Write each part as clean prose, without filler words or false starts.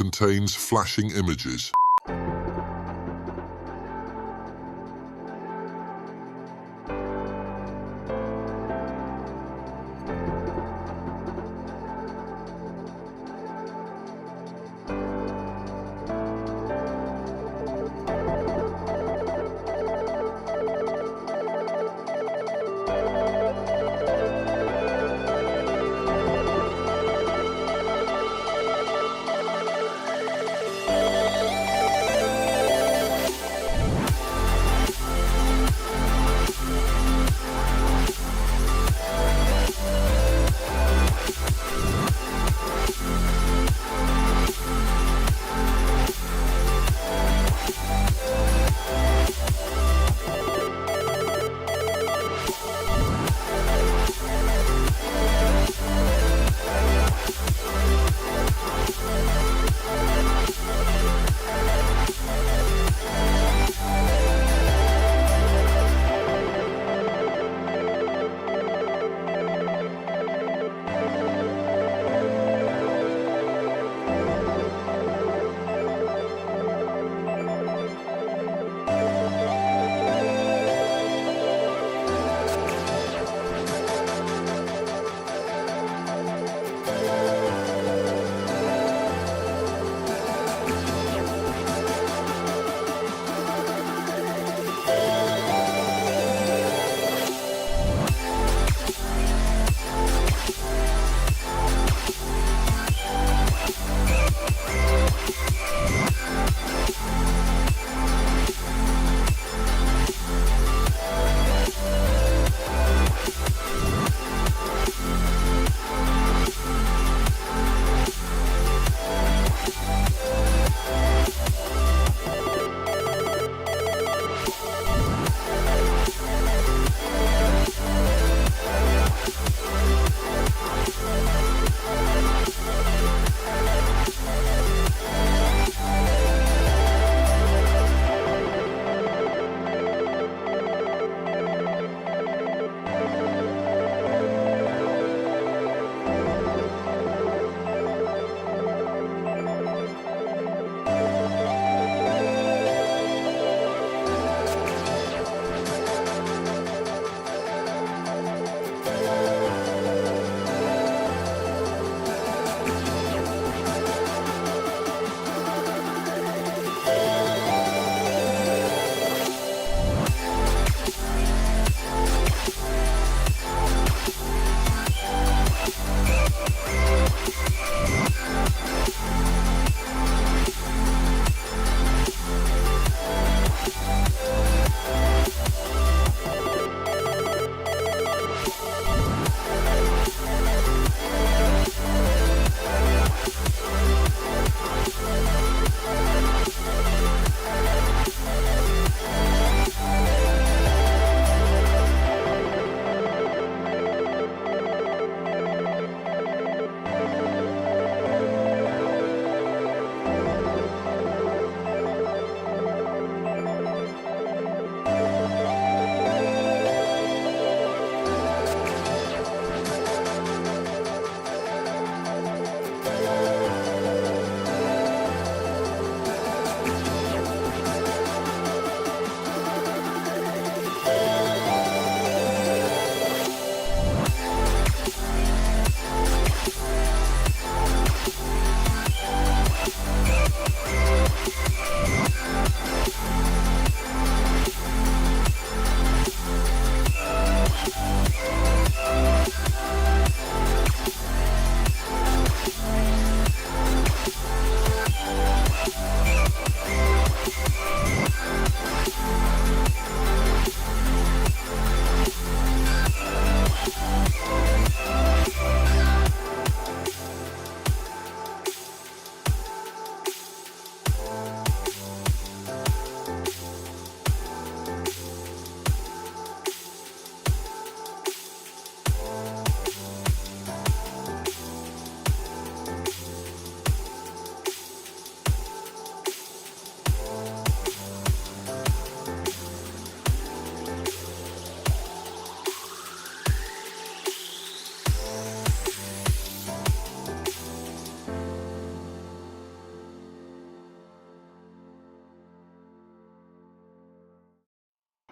contains flashing images.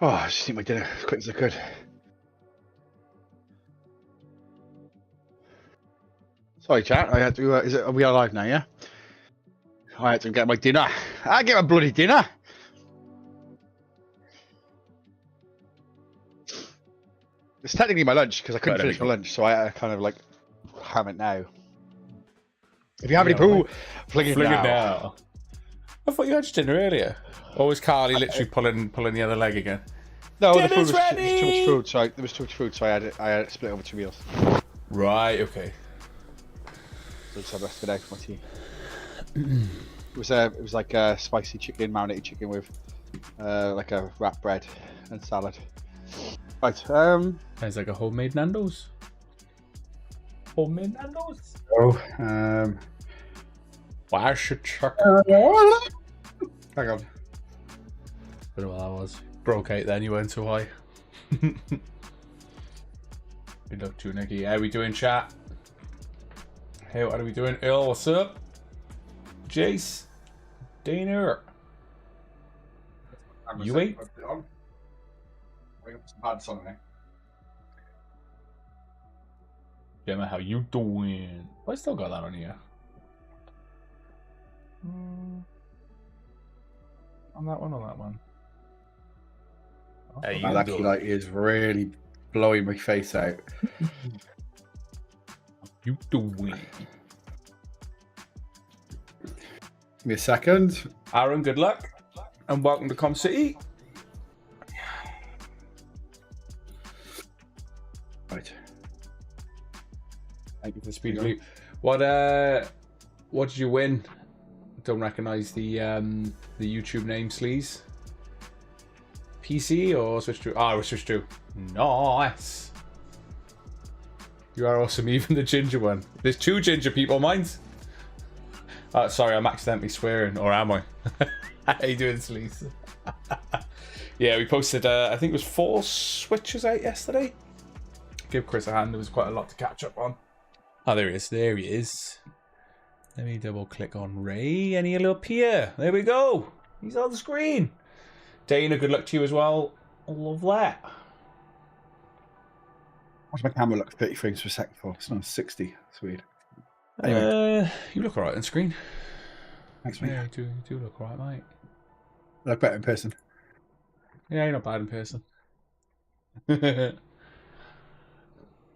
Oh, I just eat my dinner as quick as I could. Sorry, chat. I had to. Are we alive now? Yeah. I had to get my dinner. I get my bloody dinner. It's technically my lunch because I couldn't finish my lunch, so I kind of like ham it now. If you have any poo, fling it now. I thought you had your dinner earlier. Or was Carly literally pulling the other leg again? No, the food Dinner's was ready! too much food. So there was too much food, so I had it split over 2 meals. Right. Okay. So I just had the rest of the day for my tea. It was like a spicy chicken, marinated chicken with like a wrap bread and salad. Right. Sounds like a homemade Nando's. Homemade Nando's. Oh. Wash your chuck. Hang on. I don't know what that was. Broke out then, you went too high. Good luck to you, Nicky. How we doing, chat? Hey, what are we doing? Earl, what's up? Jace? Dana? You wait? Gemma, how you doing? I still got that on here. On that one, Hey, That actually like is really blowing my face out. You doing? Give me a second. Aaron, good luck. And welcome to Com City. Right. Thank you for the speed of loop. What did you win? Don't recognise the YouTube name, Sleaze. PC or Switch 2? Ah, Switch 2. Nice. You are awesome, even the ginger one. There's 2 ginger people, mine's. Sorry, I'm accidentally swearing, or am I? How you doing, Sleaze? Yeah, we posted, I think it was 4 Switches out yesterday. Give Chris a hand, there was quite a lot to catch up on. Oh, there he is. There he is. Let me double click on Ray and he'll appear. There we go. He's on the screen. Dana, good luck to you as well. I love that. What's my camera look 30 frames per second for? It's not 60. That's weird. Anyway. You look alright on screen. Thanks, mate. Yeah, you do look alright, mate. Look better in person. Yeah, you're not bad in person.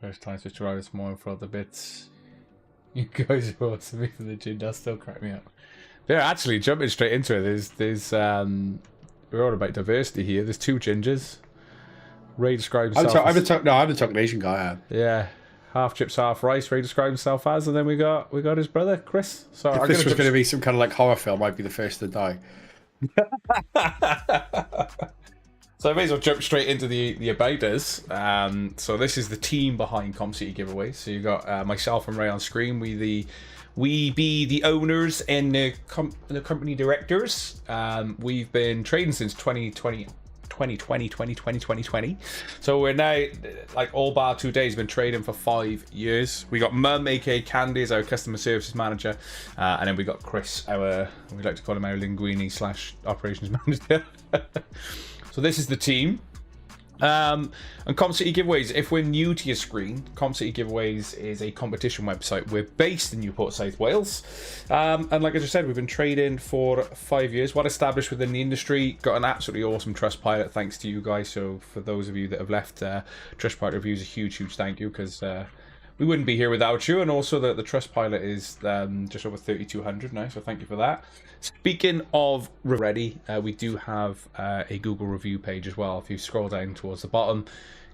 First time Switch Ride this morning for all the bits. You guys are awesome for the gin. That still crack me up. Yeah, actually, jumping straight into it. There's we're all about diversity here. There's 2 gingers. Ray describes himself. I'm the talking Asian guy. Yeah, half chips, half rice. Ray describes himself as, and then we got his brother Chris. So if this was going to be some kind of like horror film, I'd be the first to die. So I may as well jump straight into the about us. So this is the team behind Com City Giveaway. So you got myself and Ray on screen. We be the owners and the company directors. We've been trading since 2020. So we're now, like all bar 2 days, been trading for 5 years. We got Mum, aka Candy, as our customer services manager, and then we got Chris, we like to call him our linguini / operations manager. So this is the team. And Com City Giveaways, if we're new to your screen, Com City Giveaways is a competition website. We're based in Newport, South Wales. And like I just said, we've been trading for 5 years. Well established within the industry. Got an absolutely awesome Trustpilot, thanks to you guys. So for those of you that have left Trustpilot reviews, a huge thank you, because we wouldn't be here without you. And also the Trustpilot is just over 3,200 now, so thank you for that. Speaking of ready, we do have a Google review page as well. If you scroll down towards the bottom,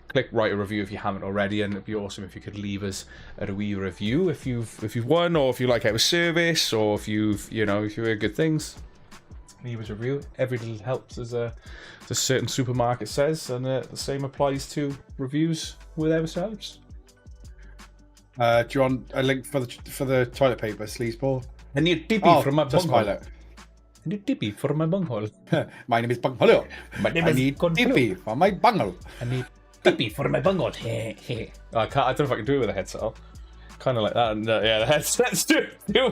click write a review if you haven't already, and it'd be awesome if you could leave us a wee review if you've won, or if you like our service, or if if you heard good things. Leave us a review. Every little helps, as a certain supermarket says, and the same applies to reviews with ourselves. Do you want a link for the toilet paper, sleazeball? I need a tippy from my bunghole. I need tippy for my bunghole. My name is Bunghole. My name I is need tippy for my bunghole. I need tippy for my bunghole. I don't know if I can do it with a headset on. Kind of like that. And, yeah, the headset's too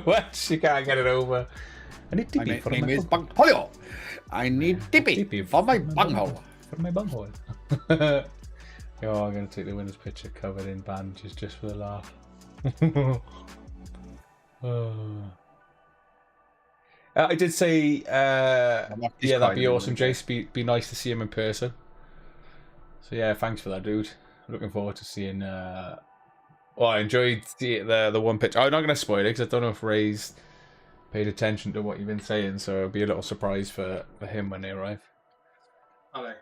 much. You can't get it over. I need tippy for my bunghole. Bunghole. I need tippy for my bunghole. for my bunghole. Yo, I'm gonna take the winner's picture covered in bandages just for the laugh. I did say, yeah, that'd be awesome, Jace. Be nice to see him in person. So yeah, thanks for that, dude. Looking forward to seeing. Well, I enjoyed the one pitch. I'm not gonna spoil it because I don't know if Ray's paid attention to what you've been saying, so it'll be a little surprise for him when they arrive. Okay.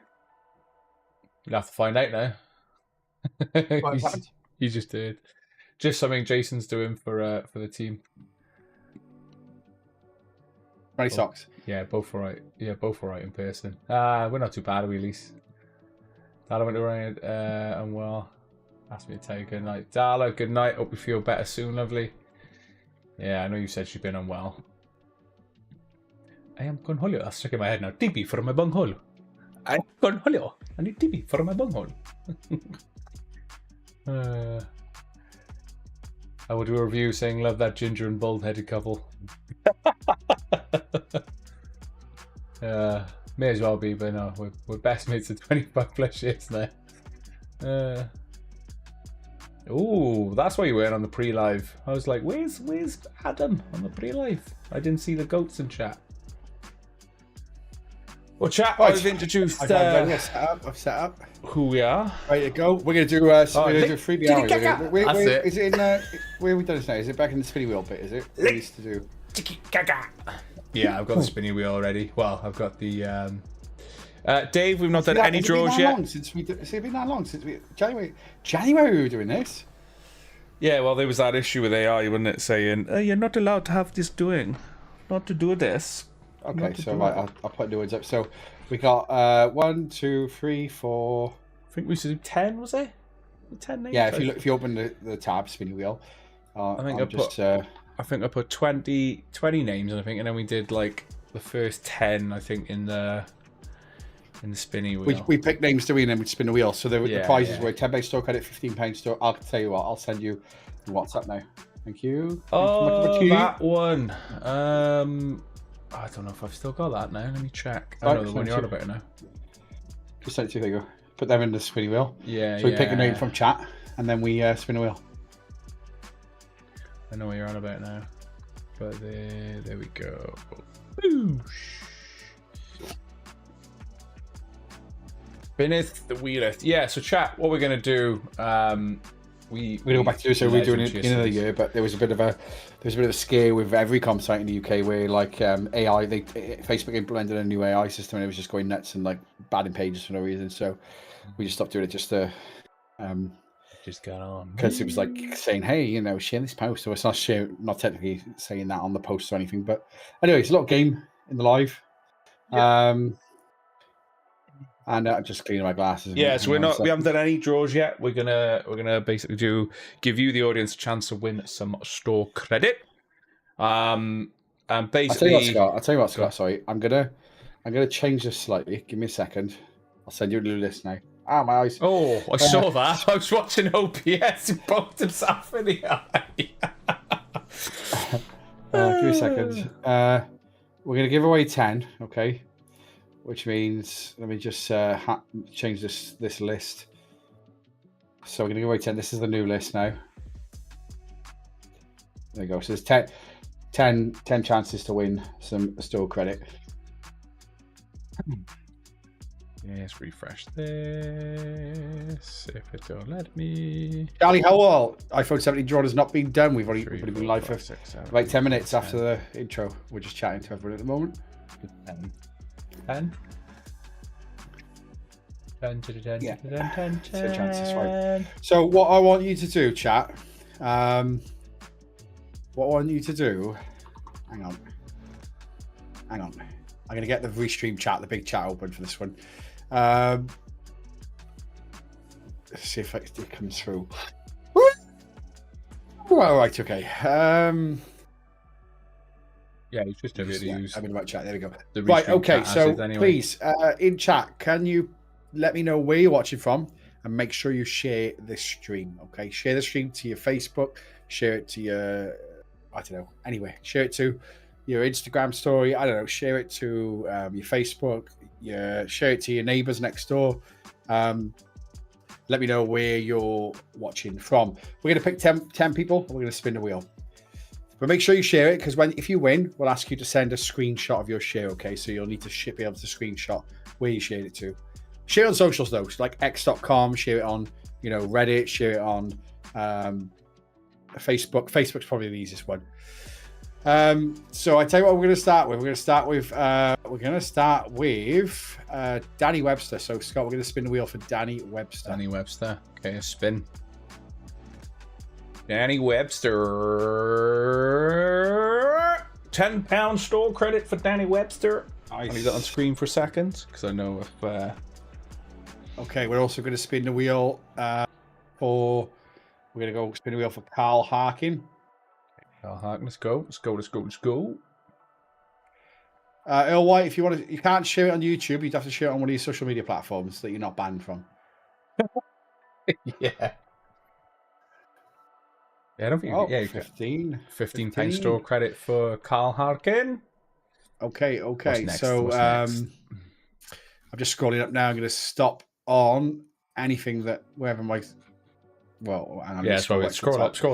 You'll have to find out now. You just did. Just something Jason's doing for the team. Many socks. Yeah, both alright. Yeah, both alright in person. We're not too bad, are we, at least? Dala went around unwell. Asked me to tell you good night. Dala, good night. Hope you feel better soon, lovely. Yeah, I know you said she's been unwell. I am Conholio. That's stuck in my head now. TP for my bunghole. I am Conholio. I need TP for my bunghole. I will do a review saying love that ginger and bald-headed couple. May as well be, but no, we're best mates for 25 plus years now. Ooh, that's why you weren't on the pre-live. I was like, where's Adam on the pre-live? I didn't see the goats in chat. Well, chat, Right. I've introduced I've set up. who we are. Ready to go. We're gonna do. We're gonna do 3D. Tiki Kaka. That's it. Is it in? Where have we done this now? Is it back in the spinny wheel bit? Is it? What we used to do. Yeah, I've got the spinny wheel already. Well, I've got the. Dave, we've not done any draws yet. Has it been that long since we January we were doing this? Yeah, well, there was that issue with AI, wasn't it, saying you're not allowed to have this doing, not to do this. Okay, so right, I'll put the words up. So we got 1, 2, 3, 4. I think we should do 10. Was it? 10 names. Yeah, if you open the tab spinny wheel, I think I put 20 names, and then we did like the first 10. I think in the spinny wheel. We picked names, do we, and then we spin the wheel. So the prizes were £10 store credit, £15 store. I'll tell you what, I'll send you the WhatsApp now. Thank you. That one. I don't know if I've still got that now. Let me check. I don't know the one you're on about now. Just send it to you. There you go. Put them in the spinny wheel. Yeah. So we pick a name from chat, and then we spin a wheel. I know what you're on about now. But there we go. Boosh. Beneath the wheeleth. Yeah, so chat, what we're going to do, we go back to do so we're doing it at the beginning of the year, but there was a bit of a scare with every comp site in the UK where like AI, Facebook implemented a new AI system and it was just going nuts and like banning pages for no reason. So we just stopped doing it just to just got on because it was like saying, hey, share this post. So it's not technically saying that on the post or anything, but anyway, it's a lot of game in the live. And I'm just cleaning my glasses. Yeah, so we haven't done any draws yet. We're gonna basically give you the audience a chance to win some store credit. And basically, I'll tell you what, Scott. Sorry, I'm gonna change this slightly. Give me a second. I'll send you a new list now. My eyes. Oh, I saw that. I was watching OPS and poked himself in the eye. Give me a second. We're gonna give away 10. Okay. Which means, let me just change this list. So we're going to give away 10. This is the new list now. There you go. So there's 10 chances to win some store credit. Yes, refresh this. If it don't let me. Charlie Howell, iPhone 17 draw has not been done. We've only been live for like 10 minutes after the intro. We're just chatting to everyone at the moment. 10. 10. Yeah. 10. So chances, right. So what I want you to do, chat. What I want you to do. Hang on. I'm gonna get the restream chat, the big chat open for this one. Let's see if it comes through. Right. Okay. Yeah, it's just a bit to use. I'm in the right chat. There we go. Right. Okay. So please, in chat, can you let me know where you're watching from, and make sure you share this stream. Okay, share the stream to your Facebook, share it to your, I don't know, anyway, share it to your Instagram story. I don't know, share it to your Facebook, share it to your neighbors next door. Let me know where you're watching from. We're going to pick 10 people. And we're going to spin the wheel. But make sure you share it, because if you win, we'll ask you to send a screenshot of your share. Okay, so you'll need to be able to screenshot where you shared it to. Share it on socials though, so like x.com. Share it on Reddit. Share it on Facebook. Facebook's probably the easiest one. So I tell you what, we're going to start with. We're going to start with Danny Webster. So Scott, we're going to spin the wheel for Danny Webster. Danny Webster. Okay, a spin. Danny Webster. £10 store credit for Danny Webster. Nice. I'll leave that on screen for a second, because I know if. Okay, we're also going to spin the wheel for. We're going to go spin the wheel for Carl Harkin. Carl Harkin, let's go. Earl White, if you want to, you can't share it on YouTube. You'd have to share it on one of your social media platforms that you're not banned from. Yeah. Yeah, I don't think. Yeah, 15 pound store credit for Carl Harkin. Okay. So I'm just scrolling up now. I'm going to stop on anything that wherever my. Well, yeah, scroll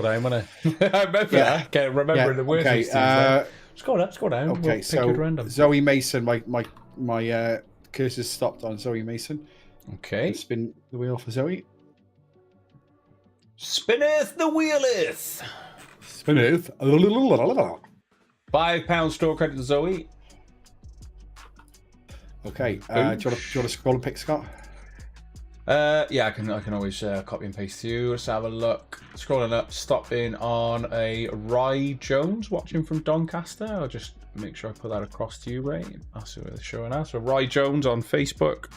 down, when I can't remember the words. Okay, scroll down. Okay, we'll so Zoe Mason, my cursor's stopped on Zoe Mason. Okay, spin the wheel for Zoe. Spinneth the wheeleth. Spinneth. £5 store credit to Zoe. Okay, do you want to scroll and pick, Scott? Yeah, I can always copy and paste you. Let's have a look. Scrolling up, stopping on a Rye Jones watching from Doncaster. I'll just make sure I put that across to you, Ray. I'll see what they're showing us. So Rye Jones on Facebook.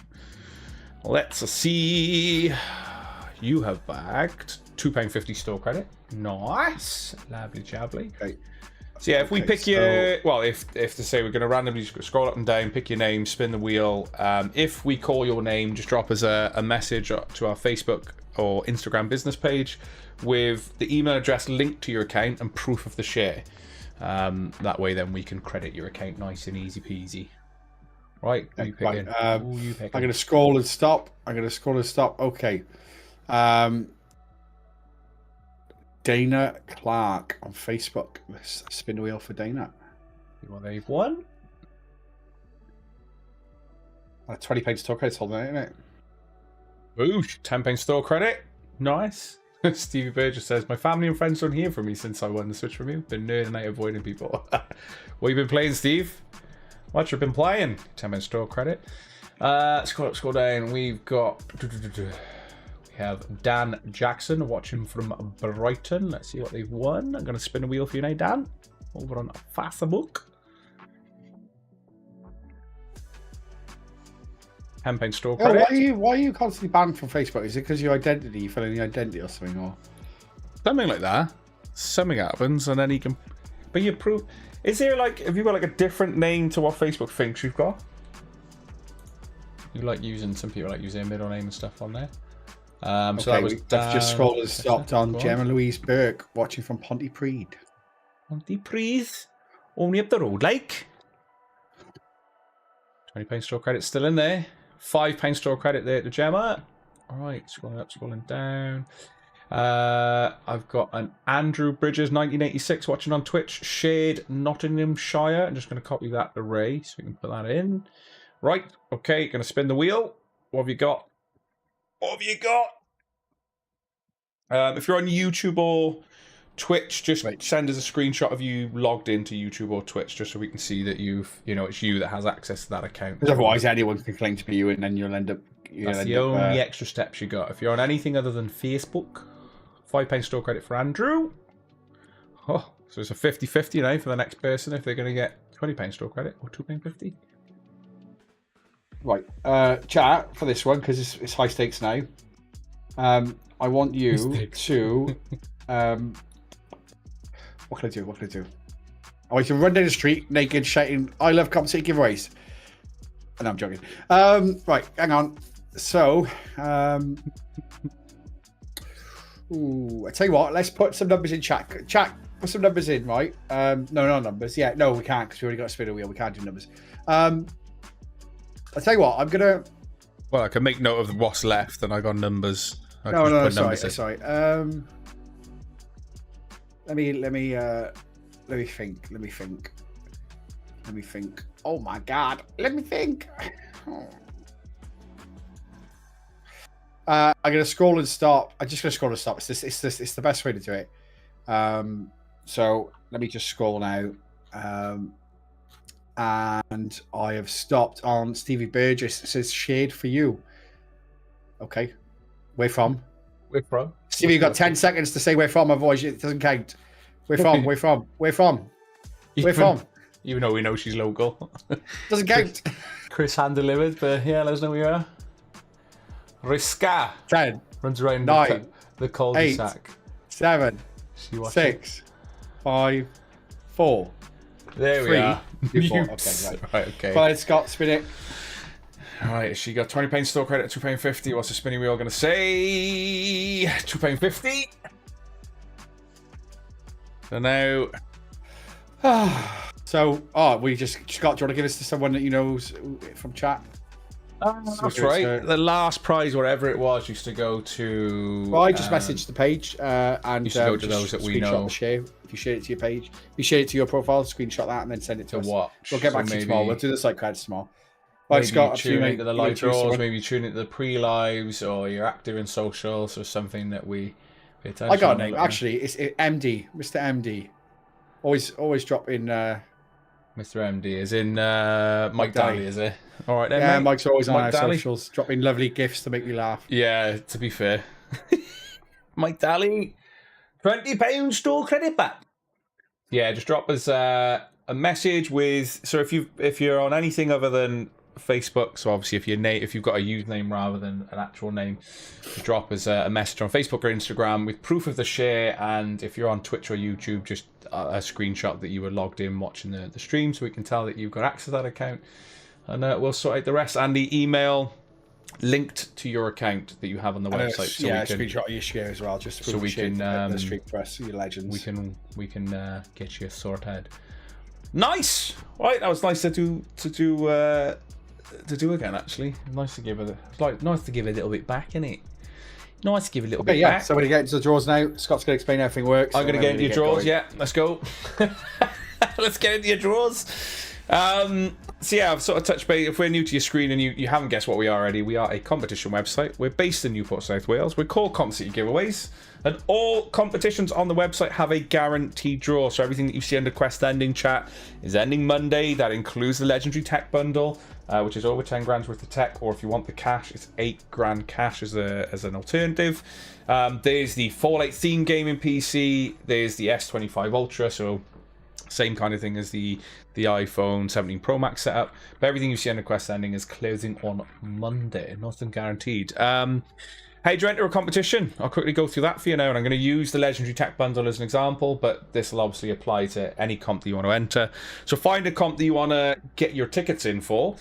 Let's see. You have bagged £2.50 store credit. Nice. Lovely jabbly. Okay. So yeah, if we pick your, well, if to say we're going to randomly scroll up and down, pick your name, spin the wheel. If we call your name, just drop us a message to our Facebook or Instagram business page with the email address linked to your account and proof of the share. That way, then we can credit your account nice and easy peasy. Right? Who you picking? I'm going to scroll and stop. Okay. Dana Clark on Facebook. Let's spin the wheel for Dana. Well, they've won. £20 store credit's holding it, isn't it? Ooh, £10 store credit. Nice. Stevie Burgess says, my family and friends don't hear from me since I won the Switch from you. Been nerding out avoiding people. What you been playing, Steve? What you been playing? £10 store credit. Scroll down. We've got... We have Dan Jackson watching from Brighton. Let's see what they've won. I'm going to spin a wheel for you now, Dan. Over on Facebook. £10 store credit. Why are you constantly banned from Facebook? Is it because your identity, you fill in your identity or something? Or something like that. Something happens and then you can... But you prove... Is there like... Have you got like a different name to what Facebook thinks you've got? You like using... Some people like using their middle name and stuff on there. So that was I've just scrolled and stopped on Gemma Louise Burke watching from Pontypridd. Pontypridd, only up the road, like. £20 store credit still in there. £5 store credit there to Gemma. All right, scrolling up, scrolling down. I've got an Andrew Bridges 1986 watching on Twitch. Shared Nottinghamshire. I'm just going to copy that to Ray so we can put that in. Right, okay, going to spin the wheel. What have you got? What have you got? If you're on YouTube or Twitch, just send us a screenshot of you logged into YouTube or Twitch, just so we can see that it's you that has access to that account. Because otherwise, anyone can claim to be you, and then you'll end up. That's the only extra steps you got. If you're on anything other than Facebook, £5 store credit for Andrew. Oh, so it's a 50-50 now for the next person if they're going to get £20 store credit or £2.50. Right, chat for this one because it's high stakes now. I want you to. What can I do? I want you to run down the street naked, shouting, "I love compensate giveaways." And I'm joking. Right, hang on. So, I tell you what. Let's put some numbers in chat. Chat, put some numbers in, right? No numbers. Yeah, no, we can't because we already got a spinner wheel. We can't do numbers. I'll tell you what. I'm gonna. Well, I can make note of what's left, and I got numbers. No, sorry. Let me think. Oh my God. Let me think. I'm gonna scroll and stop. I'm just gonna scroll and stop. It's the best way to do it. So let me just scroll now. And I have stopped on Stevie Burgess. It says shade for you. Okay. Where from? Where from? Stevie, you've got 10 seconds to say where from, otherwise it doesn't count. Where from? Where from? Where from? Where from? Even though we know she's local. Doesn't count. Chris hand delivered, but yeah, let us know where you are. Riska 10, runs around 9, the cul-de-sac. 7, 6, 5, 4. There 3, we are. 2, 4. Okay, right, okay. Well, Scott, spin it. All right, she got £20 store credit, £2.50. What's the spinning wheel going to say? £2.50. So now. We just Scott. Do you want to give this to someone that you know from chat? That's right. The last prize, whatever it was, used to go to. Well, I just messaged the page and used to go to those that we know. The share. If you share it to your page, if you share it to your profile, screenshot that and then send it to us. Watch. We'll get back to you tomorrow. We'll do this like credit tomorrow. Right, Scott, tune into the live draws, maybe tune into the pre-lives, or you're active in socials, or something that we pay attention. I got a name. Actually, it's MD, Mr. MD. Always drop in. Mr. MD is in Mike Daly, is it? All right, then. Yeah, mate. Mike's always on our socials, dropping lovely gifts to make me laugh. Yeah, to be fair, Mike Daly, £20 store credit back. Yeah, just drop us a message with. So if you're on anything other than Facebook, so obviously if you've got a username rather than an actual name, just drop us a message on Facebook or Instagram with proof of the share, and if you're on Twitch or YouTube, just a screenshot that you were logged in watching the stream, so we can tell that you've got access to that account, and we'll sort out the rest. And the email linked to your account that you have on the website, so we can screenshot your share as well, just so we can the stream press, your legends. We can get you sorted. Nice, right? That was nice to do again. Actually, nice to give it. It's like nice to give it a little bit back, isn't it? Nice to give a little bit back. So we're gonna get into the draws now. Scott's gonna explain how everything works. I'm gonna get into your draws. Yeah, let's go. Let's get into your draws. So yeah, I've sort of touched base. If we're new to your screen and you haven't guessed what we are already, we are a competition website. We're based in Newport, South Wales. We're called Comp City Giveaways, and all competitions on the website have a guaranteed draw. So everything that you see under Quest Ending chat is ending Monday. That includes the Legendary Tech Bundle, which is over 10 grand's worth of tech, or if you want the cash, it's 8 grand cash as an alternative. There's the Fallout theme game in PC. There's the S25 Ultra, so same kind of thing as the iPhone 17 Pro Max setup. But everything you see under Quest Ending is closing on Monday. Nothing guaranteed. How do you enter a competition? I'll quickly go through that for you now, and I'm going to use the Legendary Tech Bundle as an example, but this will obviously apply to any comp that you want to enter. So find a comp that you want to get your tickets in for.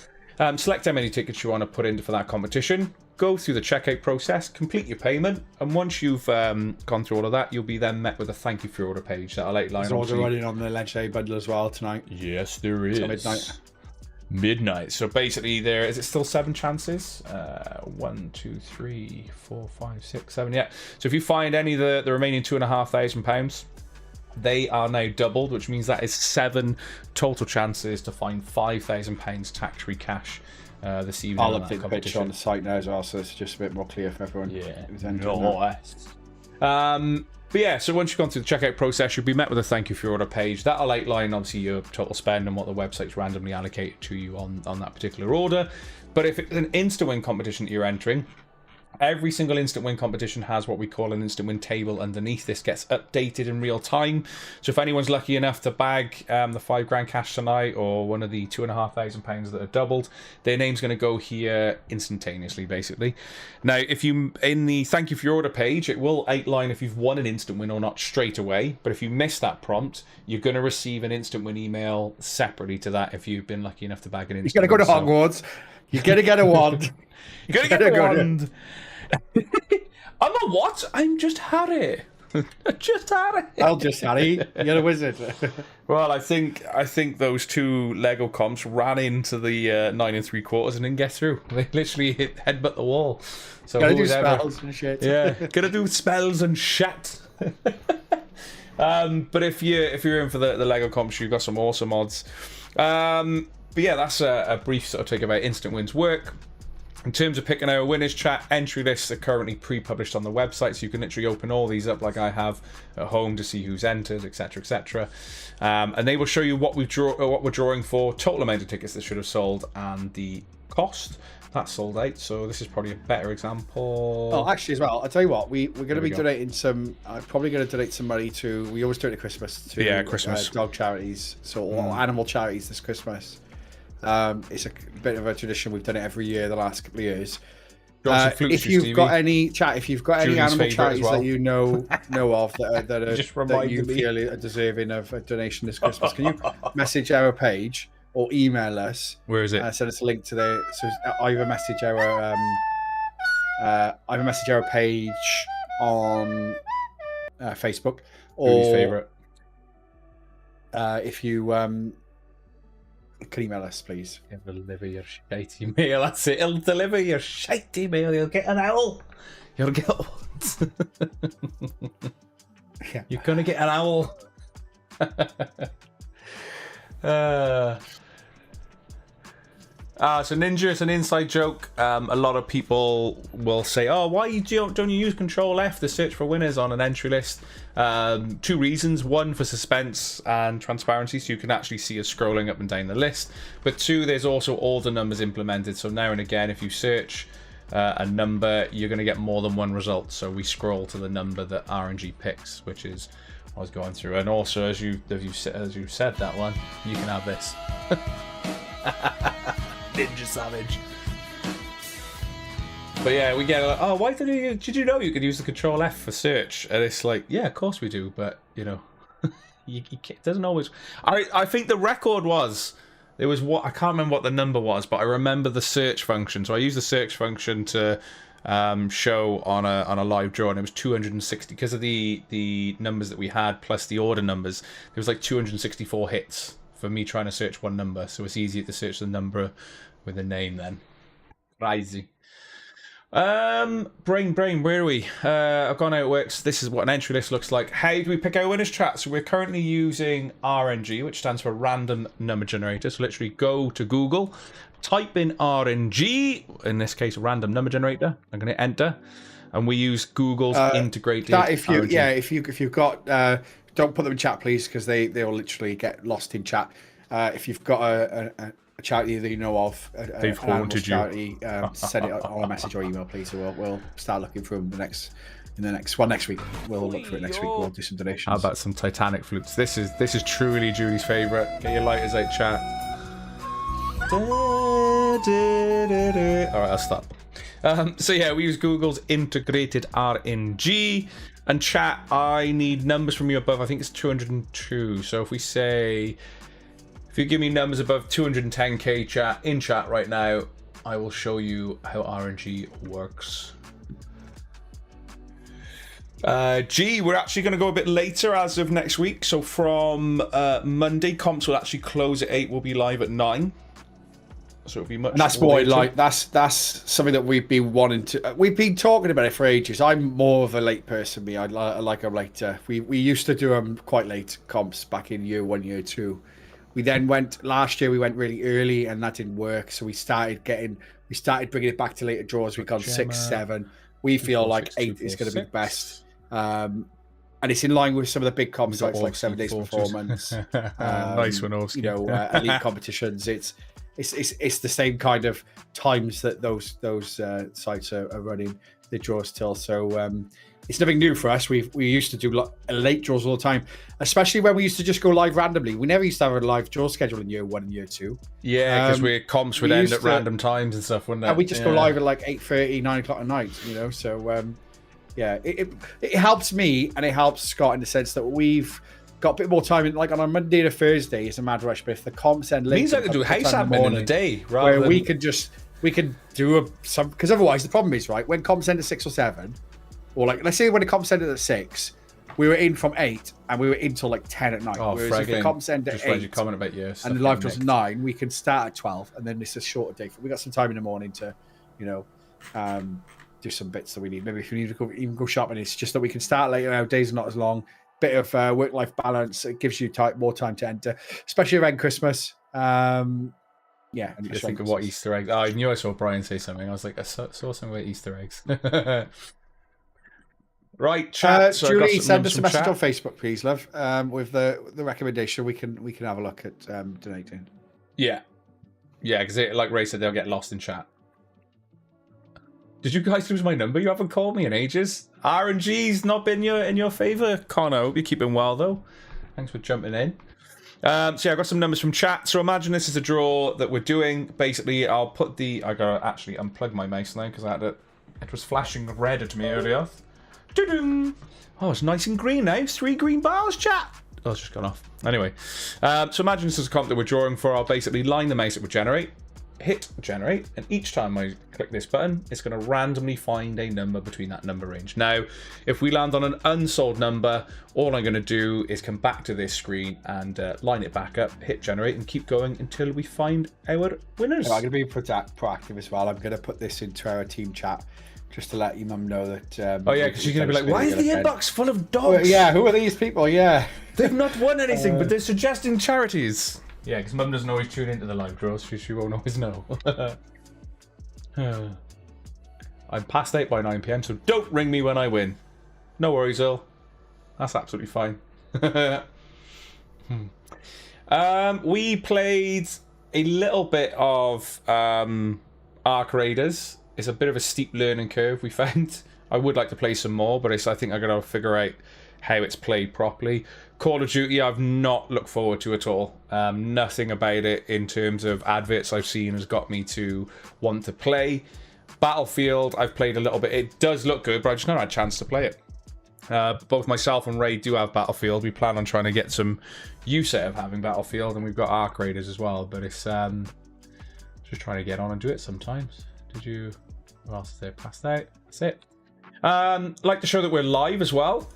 Select how many tickets you want to put in for that competition. Go through the checkout process, complete your payment, and once you've gone through all of that, you'll be then met with a thank you for your order page that'll outline. There's order running on the Legendary Bundle as well tonight. Yes, there is. Till midnight. So basically, there is it still 7 chances? 1, 2, 3, 4, 5, 6, 7. Yeah. So if you find any of the remaining £2,500, they are now doubled, which means that is 7 total chances to find £5,000 tax-free cash this evening. I'll update the picture on the site now as well, so it's just a bit more clear for everyone. Yeah. But yeah, so once you've gone through the checkout process, you'll be met with a thank you for your order page. That'll outline obviously your total spend and what the website's randomly allocated to you on that particular order. But if it's an instant win competition that you're entering, every single instant win competition has what we call an instant win table underneath. This gets updated in real time. So if anyone's lucky enough to bag the 5 grand cash tonight, or one of the £2,500 that are doubled, their name's going to go here instantaneously, basically. Now, if you in the thank you for your order page, it will outline if you've won an instant win or not straight away. But if you miss that prompt, you're going to receive an instant win email separately to that if you've been lucky enough to bag an instant win. You're going to go to Hogwarts. You're going to get a wand. You're going to get a wand. I'm not what? I'm just Harry. Just Harry. I'll just Harry. You're a wizard. Well, I think those two Lego comps ran into the 9 3/4 and didn't get through. They literally hit headbutt the wall. So Gotta do spells and shit. Yeah, gotta do spells and shit. But if you're in for the Lego comps, you've got some awesome mods. But yeah, that's a brief sort of take about Instant Wins work. In terms of picking our winners, chat, entry lists are currently pre-published on the website, so you can literally open all these up like I have at home to see who's entered, etc., etc. And they will show you what we're drawing for, total amount of tickets that should have sold, and the cost. That's sold out, so this is probably a better example. Oh, actually, as well, I'll tell you what, we're going to be donating some. I'm probably going to donate some money to. We always do it at Christmas to Christmas dog charities, so or animal charities this Christmas. It's a bit of a tradition. We've done it every year the last couple of years. If you've got any animal charities that you know of that you feel are deserving of a donation this Christmas, can you message our page or email us? Where is it? Send us a link to so either message our page on Facebook or favorite. If you can email us, please. It'll deliver your shite email. That's it. It'll deliver your shite email. You'll get an owl. You'll get what? Yeah. You're gonna get an owl. So Ninja, it's an inside joke. A lot of people will say, "Oh, why don't you use Control F to search for winners on an entry list?" Two reasons: one, for suspense and transparency, so you can actually see us scrolling up and down the list. But two, there's also order numbers implemented. So now and again, if you search a number, you're going to get more than one result. So we scroll to the number that RNG picks, which is what I was going through. And also, as you said that one, you can have this. Ninja Savage. But yeah, we get like, oh, why did you know you could use the Control F for search? And it's like, yeah, of course we do, but you know, it doesn't always. I think the record was there was what I can't remember what the number was, but I remember the search function. So I used the search function to show on a live draw, and it was 260 because of the numbers that we had plus the order numbers. There was like 264 hits for me trying to search one number, so it's easier to search the number with a name then. Crazy. Brain, where are we? I've gone how it works. This is what an entry list looks like. How do we pick our winners, chat? So we're currently using RNG, which stands for Random Number Generator. So literally go to Google, type in RNG, in this case Random Number Generator. I'm going to enter, and we use Google's integrated RNG. If you've got don't put them in chat, please, because they'll literally get lost in chat. If you've got a charity that you know of, they've haunted you. Charity, send it on a message or email, please. So we'll start looking for them next week. We'll look for it next week. We'll do some donations. How about some Titanic flutes? This is truly Julie's favourite. Get your lighters out, chat. All right, I'll stop. So yeah, we use Google's integrated RNG. And chat, I need numbers from you above, I think it's 202. So if we say, if you give me numbers above 210k in chat right now, I will show you how RNG works. We're actually going to go a bit later as of next week. So from Monday, comps will actually close at 8. We'll be live at 9. So it'll be much. And that's what that's something that we've been wanting to. We've been talking about it for ages. I'm more of a late person. I like them later. We used to do them quite late comps back in year 1, year 2. We then last year. We went really early, and that didn't work. So we started bringing it back to later draws. We've gone 6, 7. We feel like 8 is going to be the best. And it's in line with some of the big comps like 7 Days Performance. Nice one, Oski. Elite competitions. It's the same kind of times that those sites are running the draws till. So it's nothing new for us. We used to do late draws all the time, especially when we used to just go live randomly. We never used to have a live draw schedule in year 1 and year 2. Yeah, because comps would end at random times and stuff, wouldn't it? And we just go live at like 8:30, 9 o'clock at night. So yeah, it helps me and it helps Scott in the sense that we've got a bit more time. Like on a Monday and a Thursday, it's a mad rush. But if the comps end later, means I can do house admin in a day, rather than... we can do some. Because otherwise, the problem is when comps end at 6 or 7, or like let's say when the comps end at 6, we were in from 8 and we were in till like 10 at night. Oh, Whereas if the comps end at just read your 8 comment about you and the live draw's 9, we can start at 12 and then it's a shorter day. We got some time in the morning to, you know, do some bits that we need. Maybe if we need to even go shopping, it's just that we can start later. Our days are not as long. Bit of work-life balance. It gives you more time to enter, especially around Christmas. Yeah, and you think of what Easter eggs. Oh, I knew I saw Brian say something. I was like, I saw something about Easter eggs. Right, chat. So Julie, send us a message on Facebook, please, love. With the recommendation, we can have a look at donating. Yeah, because like Ray said, they'll get lost in chat. Did you guys lose my number? You haven't called me in ages. RNG's not been in your favour, Connor. I hope you're keeping well though. Thanks for jumping in. So yeah, I got some numbers from chat. So imagine this is a draw that we're doing. Basically, I'll put I gotta actually unplug my mouse now because it was flashing red at me earlier. Doo-doo. Oh, it's nice and green now. 3 green bars, chat. Oh, it's just gone off. Anyway, so imagine this is a comp that we're drawing for. I'll basically line the mouse that would generate, hit generate, and each time I click this button, it's going to randomly find a number between that number range. Now, if we land on an unsold number, all I'm going to do is come back to this screen and line it back up, hit generate, and keep going until we find our winners. I'm going to be proactive as well. I'm going to put this into our team chat just to let your mum know that. Oh yeah, because you're going to be like, why is the inbox full of dogs? Well, yeah, who are these people? Yeah. They've not won anything, but they're suggesting charities. Yeah, because Mum doesn't always tune into the live draws. She won't always know. I'm past 8 by 9 PM, so don't ring me when I win. No worries, Earl. That's absolutely fine. We played a little bit of Ark Raiders. It's a bit of a steep learning curve, we found. I would like to play some more, but I think I got to figure out how it's played properly. Call of Duty, I've not looked forward to at all. Nothing about it in terms of adverts I've seen has got me to want to play. Battlefield, I've played a little bit. It does look good, but I just not had a chance to play it. Both myself and Ray do have Battlefield. We plan on trying to get some use out of having Battlefield, and we've got Ark Raiders as well, but it's just trying to get on and do it sometimes. What else is there? Past out. That's it. Like to show that we're live as well.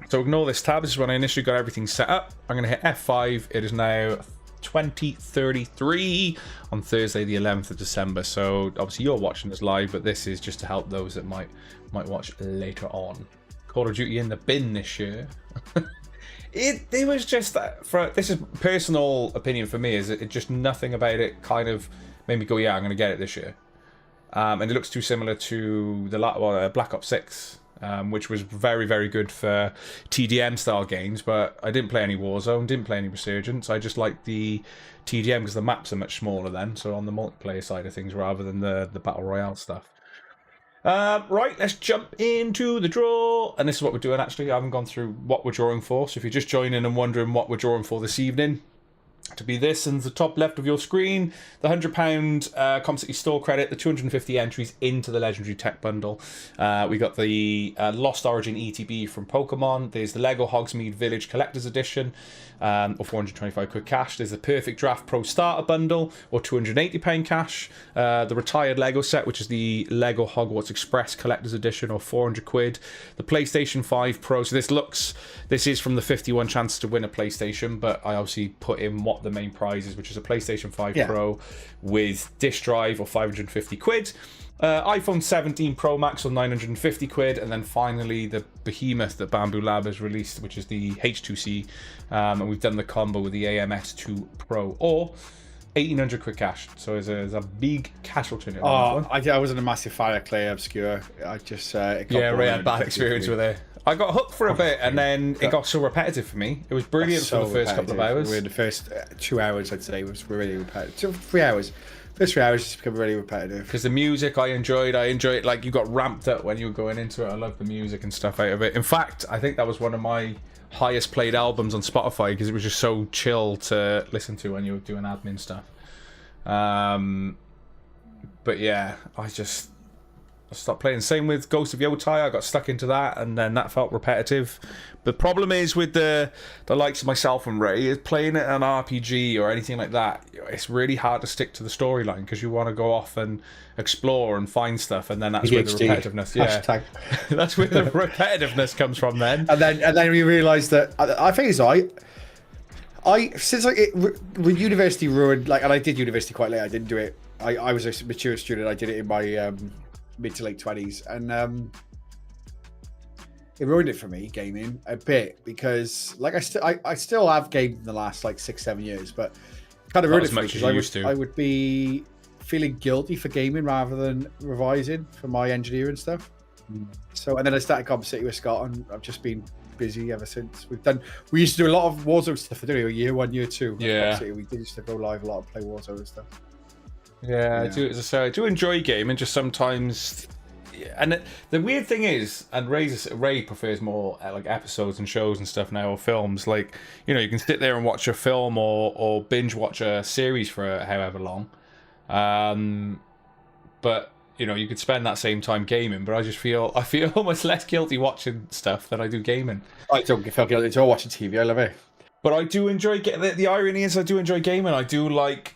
So ignore this tab. This is when I initially got everything set up. I'm going to hit F5. It is now 20:33 on Thursday, the 11th of December. So obviously you're watching this live, but this is just to help those that might watch later on. Call of Duty in the bin this year. It was just this is personal opinion for me. Is it just nothing about it kind of made me go, yeah, I'm going to get it this year. And it looks too similar to the Black Ops 6, which was very, very good for TDM style games, but I didn't play any Warzone, didn't play any Resurgence. I just liked the TDM because the maps are much smaller then, so on the multiplayer side of things rather than the Battle Royale stuff. Right, let's jump into the draw. And this is what we're doing actually. I haven't gone through what we're drawing for, so if you're just joining and wondering what we're drawing for this evening, to be this and the top left of your screen, the £100 Com City store credit, the 250 entries into the Legendary Tech Bundle. We got the Lost Origin ETB from Pokemon. There's the Lego Hogsmeade Village Collector's Edition, or 425 quid cash. There's the Perfect Draft Pro Starter Bundle, or £280 cash. The Retired Lego Set, which is the Lego Hogwarts Express Collector's Edition, or 400 quid. The PlayStation 5 Pro. So this is from the 51 chances to win a PlayStation, but I obviously put in what the main prize is, which is a PlayStation 5 Pro with disk drive, or 550 quid. iPhone 17 Pro Max, or 950 quid. And then finally the behemoth that Bamboo Lab has released, which is the H2C. And we've done the combo with the AMS2 Pro, or 1,800 quid cash. So there's a big cash return. I wasn't a massive fan of Clay Obscure. I just Ray had bad experience with it. I got hooked for a bit, and then it got so repetitive for me. It was brilliant for the first couple of hours. The first 2 hours, I'd say, was really repetitive. 3 hours. First 3 hours just become really repetitive. Because the music I enjoyed, like you got ramped up when you were going into it. I loved the music and stuff out of it. In fact, I think that was one of my highest played albums on Spotify because it was just so chill to listen to when you were doing admin stuff. But yeah, stopped playing. Same with Ghost of Yotai. I got stuck into that, and then that felt repetitive. The problem is with the likes of myself and Ray, is playing an RPG or anything like that, it's really hard to stick to the storyline because you want to go off and explore and find stuff, and then that's where the repetitiveness. Hashtag. Yeah, that's where the repetitiveness comes from. Then and then we realised that I think it's since with university ruined, like, and I did university quite late. I didn't do it. I was a mature student. I did it in my mid to late 20s, and it ruined it for me, gaming a bit, because like I still have gamed in the last like 6-7 years, but kind of ruined it for me because I would be feeling guilty for gaming rather than revising for my engineering stuff. So, and then I started Combat City with Scott, and I've just been busy ever since. We used to do a lot of Warzone stuff. I don't know, year 1, year 2. Yeah, we did used to go live a lot and play Warzone and stuff. Yeah, I do. As I say, I do enjoy gaming. Just sometimes, and the weird thing is, and Ray prefers more like episodes and shows and stuff now, or films. Like, you know, you can sit there and watch a film or binge watch a series for however long. But you know, you could spend that same time gaming. But I feel almost less guilty watching stuff than I do gaming. I don't feel guilty at all watching TV. I love it. But I do enjoy the irony is I do enjoy gaming. I do like.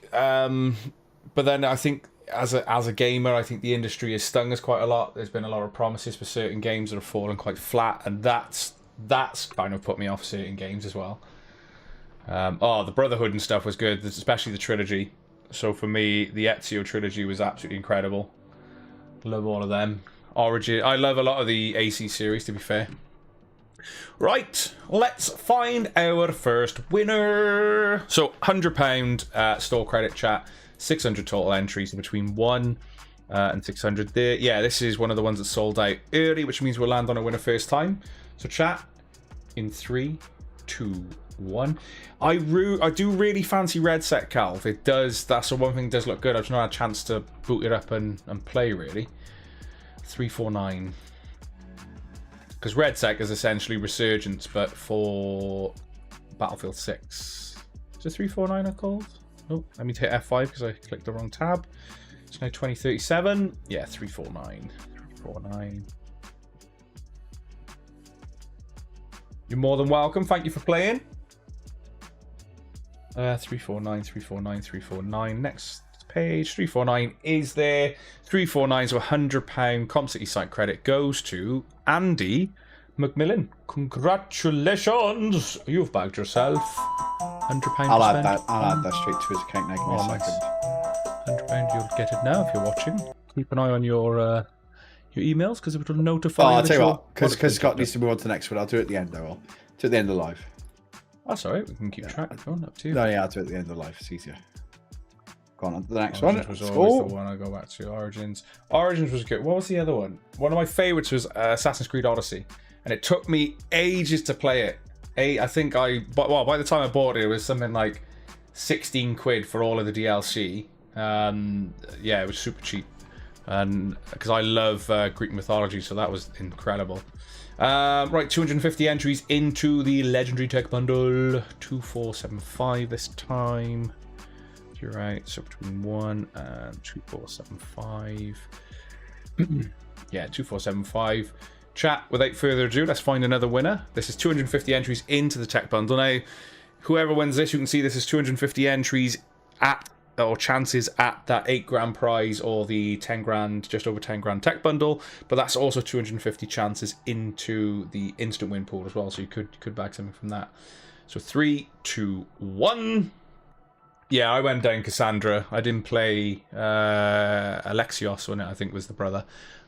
But then I think as a gamer, I think the industry has stung us quite a lot. There's been a lot of promises for certain games that have fallen quite flat, and that's kind of put me off certain games as well. The Brotherhood and stuff was good, especially the trilogy. So for me, the Ezio trilogy was absolutely incredible. Love all of them. Origin, I love a lot of the AC series, to be fair. Right, let's find our first winner. So £100 store credit, chat. 600 total entries, between 1 and 600 there. Yeah, this is one of the ones that sold out early, which means we'll land on a winner first time. So chat, in 3, 2, 1. I do really fancy Red Set, Calv. It does, that's the one thing that does look good. I've not had a chance to boot it up and play, really. 349. Because Red Sec is essentially Resurgence, but for Battlefield 6. Is it 349 I called? Oh, let me hit F5 because I clicked the wrong tab. It's now 2037. Yeah, 349. 349. You're more than welcome. Thank you for playing. 349, 349, 349. Next page. 349 is there. 349, so £100 Combat City site credit goes to Andy McMillan. Congratulations. You've bagged yourself £100. I'll add that straight to his account now. Give me a second. £100, you'll get it now if you're watching. Keep an eye on your emails because it will notify you. I'll tell you what, because Scott needs to move on to the next one. I'll do it at the end though. I'll do it at the end of the live. That's alright, we can keep track. Up to you. No, yeah, I'll do it at the end of the live. It's easier. Go on to the next Origins one. Was always the one I go back to. Origins was good. What was the other one? One of my favorites was Assassin's Creed Odyssey, and it took me ages to play it. I think by the time I bought it, it was something like 16 quid for all of the DLC. Yeah, it was super cheap, and because I love Greek mythology, so that was incredible. Right, 250 entries into the Legendary Tech Bundle. 2475 this time. You're right, so between 1 and 2475. Yeah, 2475. Chat, without further ado, let's find another winner. This is 250 entries into the tech bundle. Now, whoever wins this, you can see this is 250 entries at, or chances at, that 8 grand prize or the 10 grand, just over 10 grand tech bundle. But that's also 250 chances into the instant win pool as well. So you could bag something from that. So 3, 2, 1. Yeah, I went down Cassandra. I didn't play Alexios, when I think was the brother.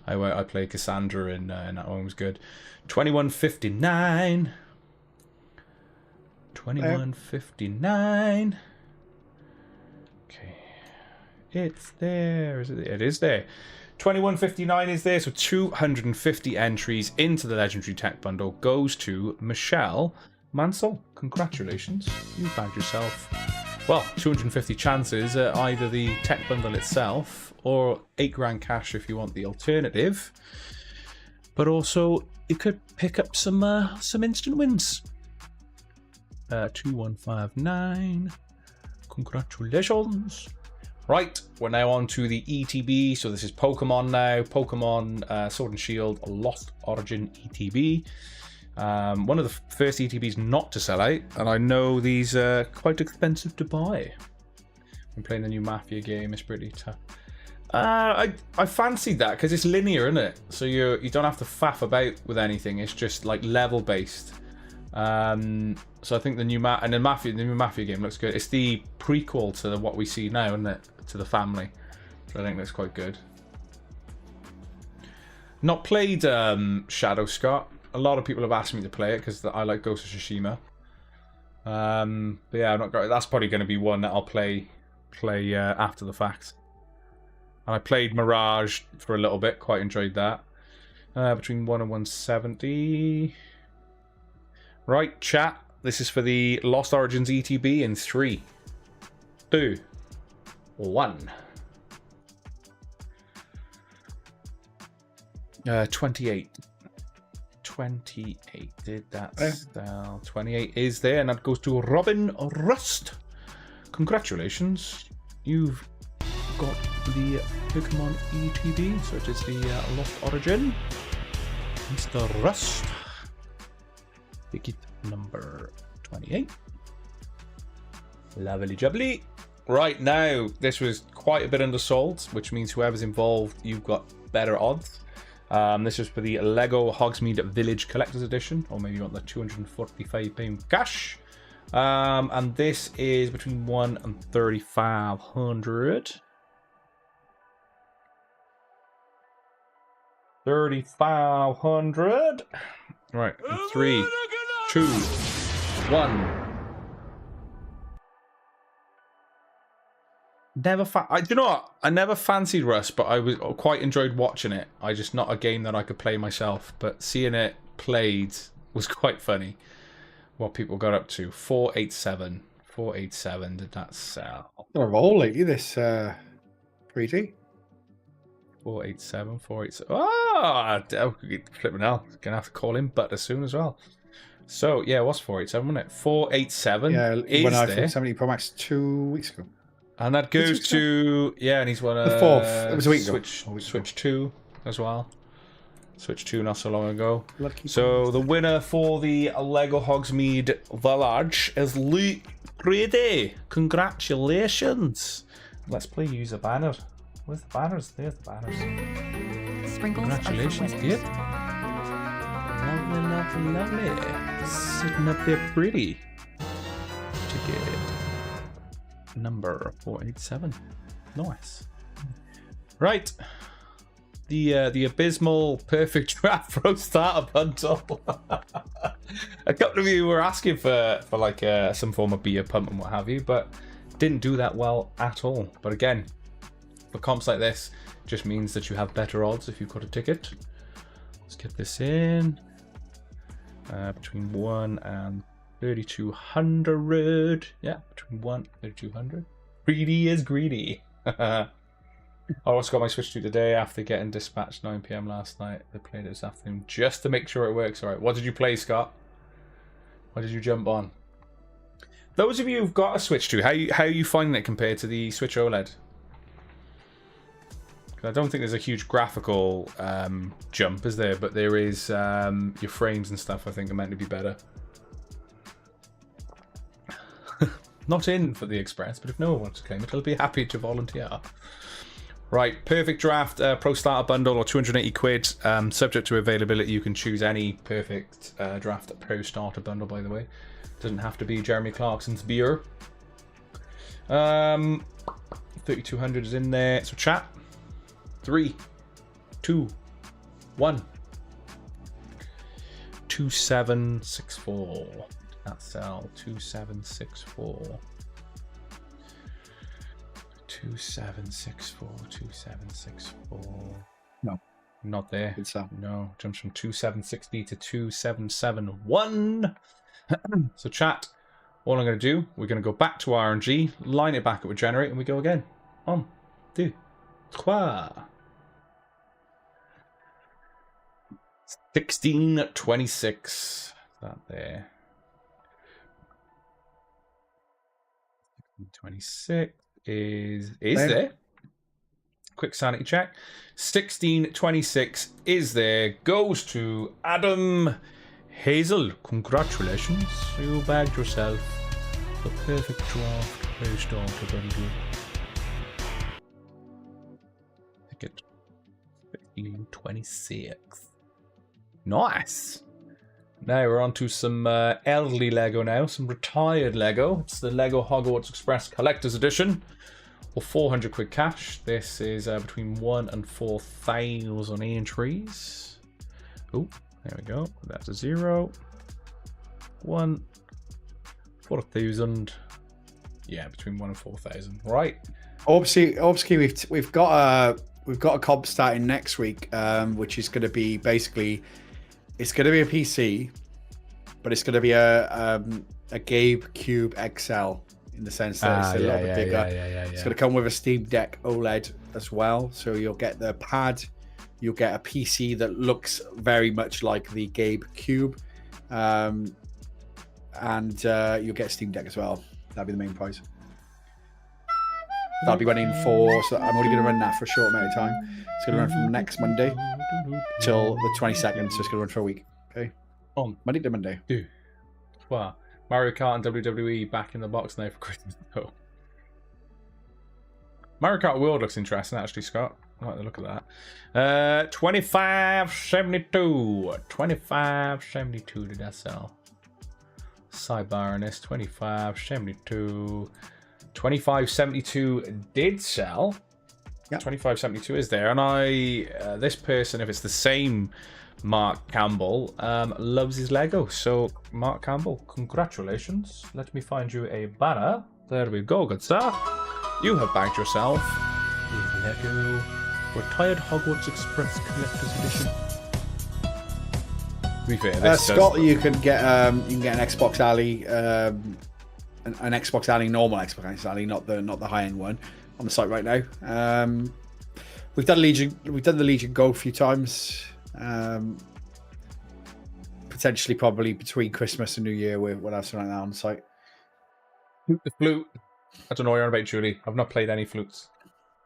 I played Cassandra, and that one was good. 2159. 2159. Okay. It's there. It is there. 2159 is there. So 250 entries into the Legendary Tech Bundle goes to Michelle Mansell. Congratulations. You bagged yourself. Well, 250 chances at either the tech bundle itself or 8 grand cash if you want the alternative. But also, you could pick up some instant wins. 2159. Congratulations. Right, we're now on to the ETB. So this is Pokemon now. Pokemon Sword and Shield Lost Origin ETB. One of the first ETBs not to sell out, and I know these are quite expensive to buy. I'm playing the new Mafia game. It's pretty tough. I fancied that because it's linear, isn't it? So you don't have to faff about with anything. It's just like level based. So I think the new Mafia game looks good. It's the prequel to what we see now, isn't it? To the family. So I think that's quite good. Not played Shadow Scott. A lot of people have asked me to play it because I like Ghost of Tsushima. But yeah, I'm not. That's probably going to be one that I'll play after the fact. And I played Mirage for a little bit. Quite enjoyed that. Between 1 and 170. Right, chat. This is for the Lost Origins ETB in 3, 2, 1. 28. 28. Did that sell? 28 is there, and that goes to Robin Rust. Congratulations. You've got the Pokemon ETB, so it is the Lost Origin. Mr. Rust. Ticket number 28. Lovely jubbly. Right now, this was quite a bit undersold, which means whoever's involved, you've got better odds. This is for the Lego Hogsmeade Village Collector's Edition, or maybe you want the £245 cash. And this is between 1 and 3,500. 3,500. Right, 3, 2, 1. Do you know what? I never fancied Rust, but I quite enjoyed watching it. I just not a game that I could play myself, but seeing it played was quite funny. What people got up to 487. 487 did that sell? Got a roll lately, this 3D. 487, 487. Ah, flipping hell. Gonna have to call him Butter soon as well. So yeah, it was 487, wasn't it? 487. Yeah, is when I there. 70 Pro Max 2 weeks ago. And that goes to and he's won a the 4th. It was a week ago. Switch 2 as well. Switch 2 not so long ago. Lucky so the winner for the Lego Hogsmeade Village is Luke Brady. Congratulations. Let's play user banner. Where's the banners? There's the banners. Sprinkles. Congratulations, dude. Lovely, lovely, lovely. Sitting up there pretty. Ticket number 487. Nice. Right. The abysmal perfect draft pro starter bundle. A couple of you were asking for like some form of beer pump and what have you, but didn't do that well at all. But again, for comps like this, just means that you have better odds if you've got a ticket. Let's get this in. Between 1 and 3,200. Yeah, between 1 and 3,200. Greedy is greedy. I also got my Switch 2 today after getting dispatched 9 PM last night. I played it this afternoon just to make sure it works. All right, what did you play, Scott? What did you jump on? Those of you who've got a Switch 2, how are you finding it compared to the Switch OLED? I don't think there's a huge graphical jump, is there? But there is your frames and stuff, I think, are meant to be better. Not in for the Express, but if no one wants to claim it, I'll be happy to volunteer. Right, Perfect Draft Pro Starter Bundle, or 280 quid. Subject to availability, you can choose any Perfect Draft Pro Starter Bundle, by the way. Doesn't have to be Jeremy Clarkson's beer. 3,200 is in there. So chat. 3, 2, 1. 2764. That sell 2764. 2764. 2764. No. Not there. Good sell. No. Jumps from 2760 to 2771. So chat. All I'm going to do, we're going to go back to RNG, line it back up with generate, and we go again. 1, 2, 3. 1626. That there. 26. is there. Quick sanity check. 1626 is there. Goes to Adam Hazel. Congratulations. You bagged yourself a perfect draft based on the bundle. Ticket 1526. Nice. Now we're on to some elderly Lego now. Some retired Lego. It's the Lego Hogwarts Express Collector's Edition. For 400 quid cash. This is between 1 and 4,000 entries. Oh, there we go. That's a 0. 1. 4,000. Yeah, between 1 and 4,000. Right. Obviously, we've got a comp starting next week, which is going to be basically, it's going to be a PC, but it's going to be a Gabe Cube XL. In the sense that it's a little bit bigger. It's going to come with a Steam Deck OLED as well. So you'll get the pad, you'll get a PC that looks very much like the Gabe Cube, and you'll get Steam Deck as well. That'll be the main prize. That'll be running for, so I'm only going to run that for a short amount of time. It's going to run from next Monday till the 22nd, so it's going to run for a week. Okay? On Monday to Monday. Wow. Mario Kart and WWE back in the box now for Christmas. Oh. Mario Kart World looks interesting, actually, Scott. I like the look of that. 2572. 2572 did that sell? Sidebar on this. 2572. 2572 did sell. Yep. 2572 is there. And this person, if it's the same Mark Campbell, loves his Lego. So, Mark Campbell, congratulations. Let me find you a banner. There we go, good sir. You have bagged yourself a Lego Retired Hogwarts Express Collector's Edition. To be fair, Scott, you can get an Xbox Alley, an Xbox Alley, normal Xbox Alley, not the high end one, on the site right now. We've done the Legion Go a few times. Potentially, probably between Christmas and New Year, we'll have something like that on the site. The flute. I don't know what you're on about, Julie. I've not played any flutes.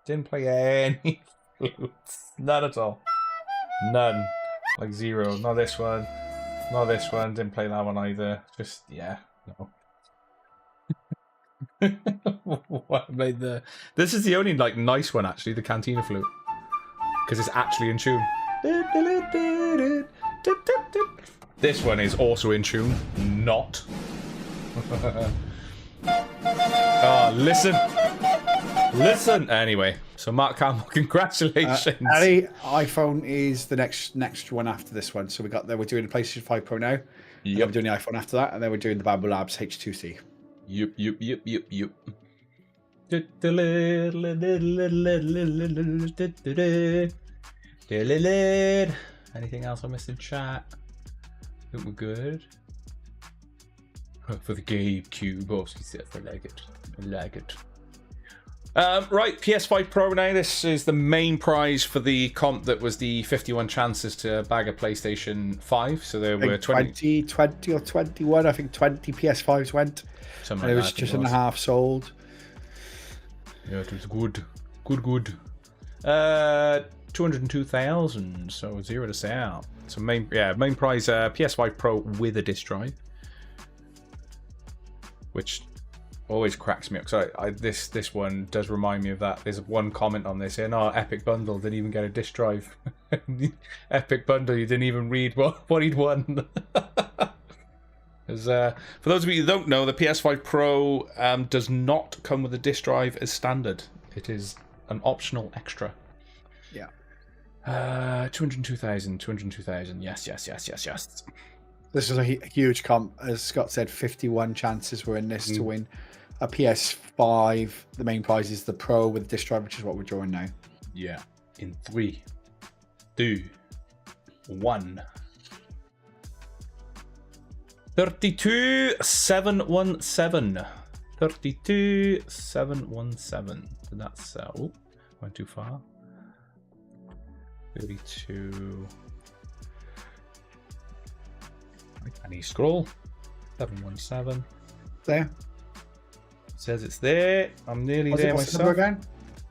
Didn't play any flutes. None at all. None. Like 0. Not this one. Not this one. Didn't play that one either. Just, yeah. No. What made the... This is the only, like, nice one, actually. The Cantina flute. Because it's actually in tune. This one is also in tune. Not. Oh, listen. Anyway, so Mark Campbell, congratulations. Ali, iPhone is the next one after this one. So we're doing the PlayStation 5 Pro now. Yep. We're doing the iPhone after that, and then we're doing the Bambu Labs H2C. Yep. Anything else I missed in chat? I think we're good. For the Gabe Cube, obviously, I like it. Right, PS5 Pro now. This is the main prize for the comp that was the 51 chances to bag a PlayStation 5. So there were 20 or 21. I think 20 PS5s went. And it was just and a half sold. Yeah, it was good. 202,000, so 0 to sell. So main prize PS5 Pro with a disc drive, which always cracks me up. So this one does remind me of that. There's one comment on this saying, "Oh, Epic Bundle didn't even get a disc drive." Epic Bundle, you didn't even read what he'd won. As for those of you who don't know, the PS5 Pro does not come with a disc drive as standard. It is an optional extra. Yeah. 202,000. Yes. This is a huge comp. As Scott said, 51 chances were in this to win a PS5. The main prize is the Pro with the disc drive, which is what we're drawing now. Yeah. In 3, 2, 1. 32,717. 32,717. Did that sell? Went too far. 32. I need scroll. 717. There. says it's there. I'm nearly What's there what's the number myself. again?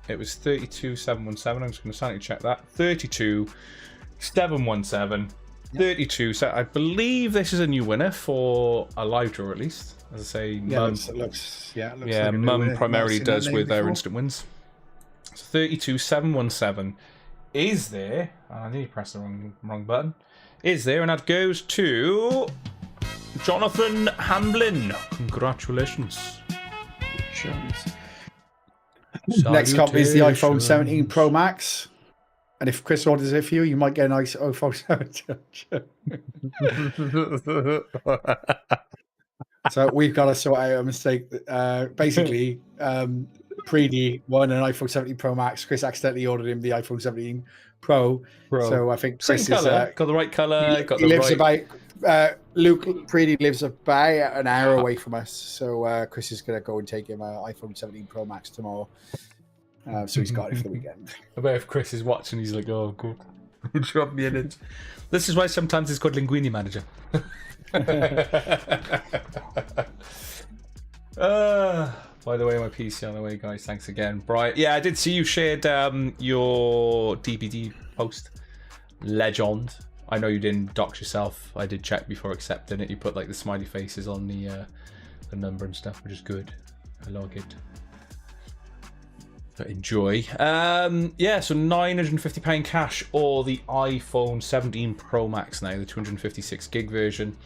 It was 32717. I'm just going to silently check that. 32717. 32. So I believe this is a new winner for a live draw, at least. As I say, Yeah, Mum. it looks like Mum I've primarily not seen that does name with their before. instant wins. So 32717 is there. I nearly pressed the wrong button. Is there, and that goes to Jonathan Hamblin. Congratulations. Next comp is the iPhone 17 Pro Max. And if Chris orders it for you, you might get a nice iPhone 17. So we've got to sort out a mistake. Basically, Preedy won an iPhone 17 Pro Max. Chris accidentally ordered him the iPhone 17 Pro. So I think Same Chris colour. is... got the right colour. Got he the lives right... about... Luke Preedy lives about an hour away from us. So Chris is going to go and take him an iPhone 17 Pro Max tomorrow. So he's got it for the weekend. I bet if Chris is watching, he's like, oh, good. Drop me in it. This is why sometimes it's called Linguini Manager. By the way, my PC on the way, guys. Thanks again. Brian. Yeah, I did see you shared your DPD post. Legend. I know you didn't dox yourself. I did check before accepting it. You put like the smiley faces on the number and stuff, which is good. I like it. So enjoy. Yeah, so £950 cash or the iPhone 17 Pro Max now, the 256 gig version.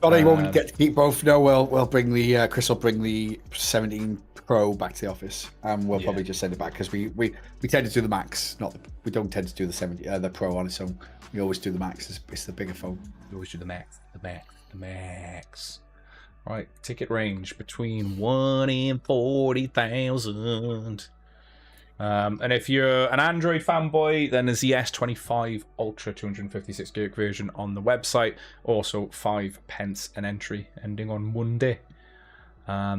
But he won't get to keep both. No, we'll bring the Chris will bring the 17 Pro back to the office, and we'll probably just send it back because we tend to do the Max, we don't tend to do the 70 the Pro on its own. We always do the Max. It's the bigger phone. We always do the Max, the Max. Right, ticket range between 1 and 40,000. And if you're an Android fanboy, then there's the S25 Ultra 256 gig version on the website. Also 5p an entry, ending on Monday.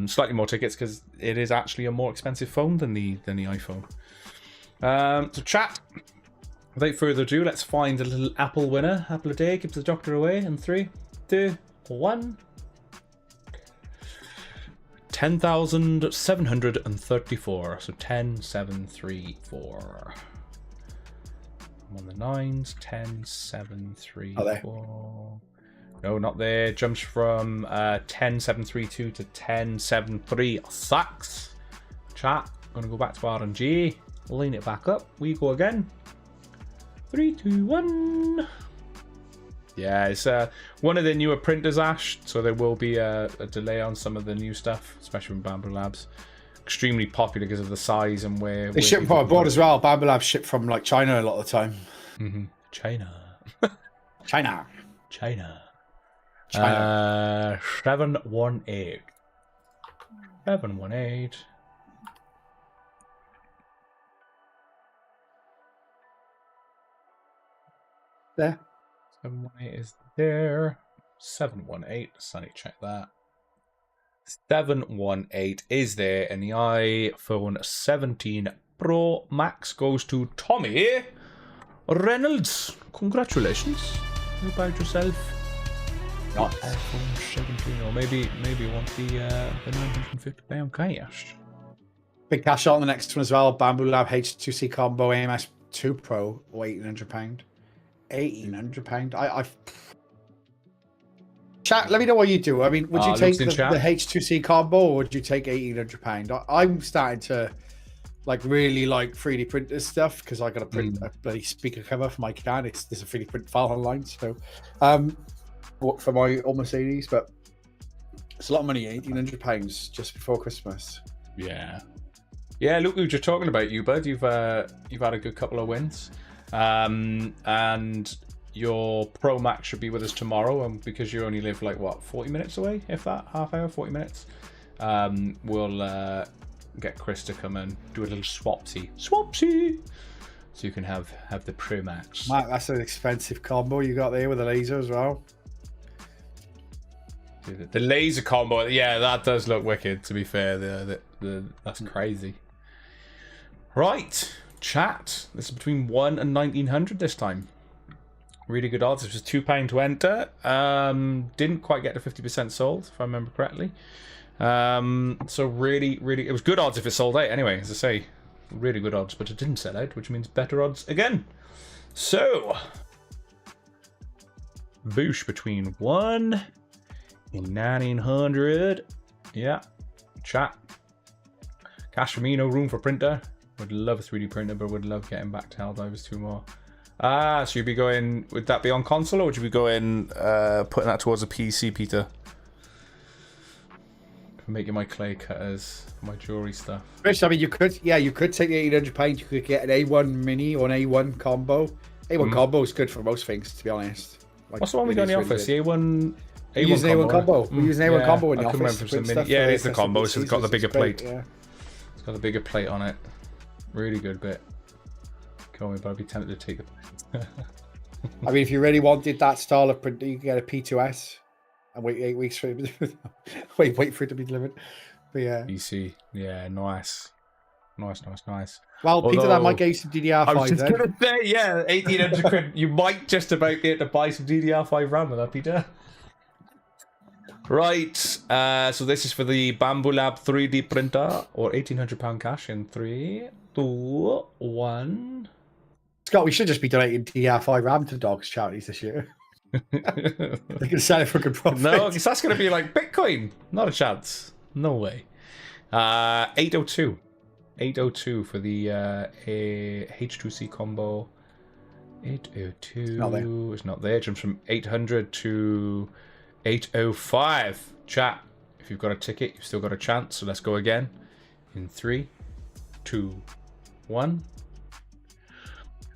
Slightly more tickets because it is actually a more expensive phone than the iPhone. So chat. Without further ado, let's find a little Apple winner. Apple a day keeps the doctor away. In 3, 2, 1. 10,734. So 10,734. I'm on the 9s. 10,734. No, not there. Jumps from 10,732 to 10,736. Chat. Gonna go back to RNG. Line it back up. We go again. 3, 2, 1. Yeah, it's one of the newer printers, Ash, so there will be a delay on some of the new stuff, especially from Bambu Labs. Extremely popular because of the size and where they ship from abroad as well. Bambu Labs ship from like China a lot of the time. China. 718. 718. There. 718 is there. 718. Sunny, check that. 718 is there, and the iPhone 17 Pro Max goes to Tommy Reynolds. Congratulations. How about yourself? Not iPhone 17, or maybe you want the £950 cash. Big cash on the next one as well. Bambu Lab H2C Combo AMS 2 Pro, £1,800. £1,800. Chat, let me know what you do. I mean, would you take the H2C combo, or would you take £1,800? I'm starting to really like 3D printer stuff because I got to print a bloody speaker cover for my can. There's a 3D print file online, so for my old Mercedes, but it's a lot of money. £1,800 just before Christmas. Yeah. Look, we were just talking about you, bud. You've had a good couple of wins. And your Pro Max should be with us tomorrow, and because you only live 40 minutes away, if that, half hour, 40 minutes, we'll get Chris to come and do a little swapsy, so you can have the Pro Max. Matt, that's an expensive combo you got there with the laser as well. The laser combo, yeah, that does look wicked, to be fair. That's crazy. Right, chat. This is between 1 and 1,900 this time. Really good odds. It was £2 to enter. Didn't quite get to 50% sold, if I remember correctly. So really, it was good odds if it sold out. Anyway, as I say, really good odds, but it didn't sell out, which means better odds again. So, boosh between 1 and 1900. Yeah, chat. Cash for me, no room for printer. Would love a 3D printer, but would love getting back to Helldivers 2 more. So you'd be going, would that be on console, or would you be going, putting that towards a PC, Peter? For making my clay cutters, my jewelry stuff. Rich, I mean, you could take the £1,800. You could get an A1 mini or an A1 combo. A1 combo is good for most things, to be honest. Like, what's the one we got in the office? The A1. We use an A1 combo. We use an A1 combo in the office. Yeah, it is the combo. So it's got the bigger plate. Yeah. It's got the bigger plate on it. Really good bit. Call me, but I'd be tempted to take it. I mean, if you really wanted that style of printer, you can get a P2S and wait 8 weeks for it. wait for it to be delivered. But yeah. PC. Yeah, nice. Nice. Well, Peter, that might get you some DDR5. I was just going to say, yeah, 1,800 quid. You might just about be able to buy some DDR5 RAM with that, Peter. Right, so this is for the Bambu Lab 3D printer, or £1,800 cash in 3, 2, 1. Scott, we should just be donating DDR5 RAM to dogs charities this year. They can sell it for good profit. No, because that's going to be like Bitcoin. Not a chance. No way. 802. 802 for the H2C combo. 802. It's not there. It jumps from 800 to 805. Chat, if you've got a ticket, you've still got a chance. So let's go again. In 3, 2, 1.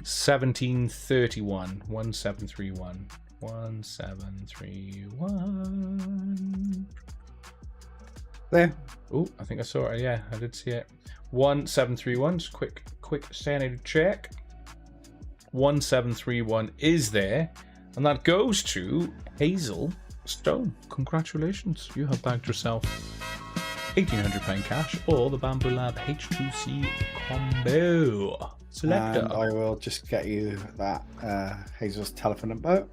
1731. 1731. 1731. There. Oh, I think I saw it. Yeah, I did see it. 1731. Just quick sanity check. 1731 is there, and that goes to Hazel Stone. Congratulations, you have bagged yourself £1,800 cash or the Bambu Lab H2C combo selector. And I will just get you that Hazel's telephone number.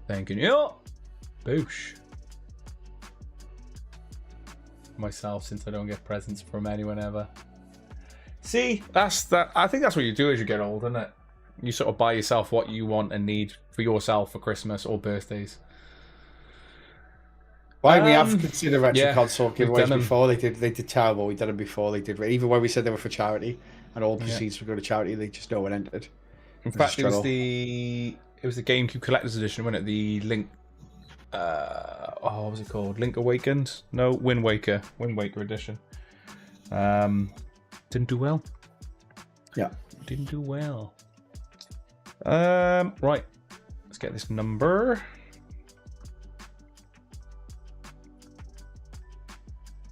Thank you. Boosh. Myself, since I don't get presents from anyone ever. See, that's that. I think that's what you do as you get older, isn't it? You sort of buy yourself what you want and need for yourself for Christmas or birthdays. Why we have considered retro console giveaways before. They did terrible. We did them before. They did even when we said they were for charity and all proceeds would go to charity. They just no one entered. In fact, it was the GameCube Collector's Edition, wasn't it? The Link. What was it called? Link Awakened? No, Wind Waker Edition. Didn't do well. Yeah, didn't do well. Right, let's get this number.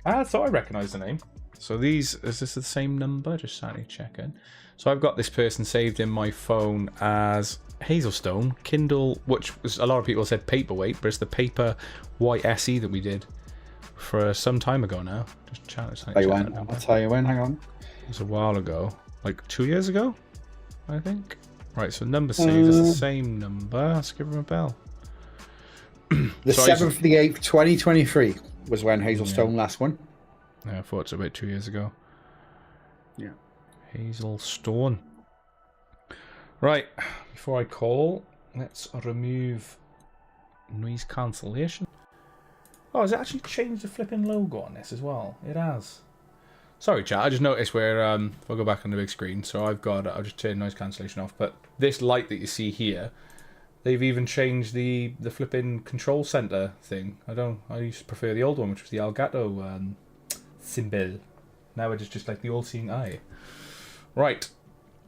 I thought I recognised the name. So is this the same number? Just slightly checking. So I've got this person saved in my phone as Hazelstone Kindle, which was, a lot of people said paperweight, but it's the paper white SE that we did for some time ago now. Just chat. I'll tell you when. Hang on. It was a while ago, like 2 years ago, I think. Right, so number saved is the same number. Let's give him a bell. The 7th of the 8th, 2023 was when Hazelstone last won. Yeah, I thought it's about 2 years ago. Yeah. Hazelstone. Right, before I call, let's remove noise cancellation. Oh, has it actually changed the flipping logo on this as well? It has. Sorry, chat. I just noticed where I'll go back on the big screen. So I'll just turn noise cancellation off. But this light that you see here, they've even changed the flipping control center thing. I used to prefer the old one, which was the Elgato symbol. Now it is just like the all-seeing eye. Right,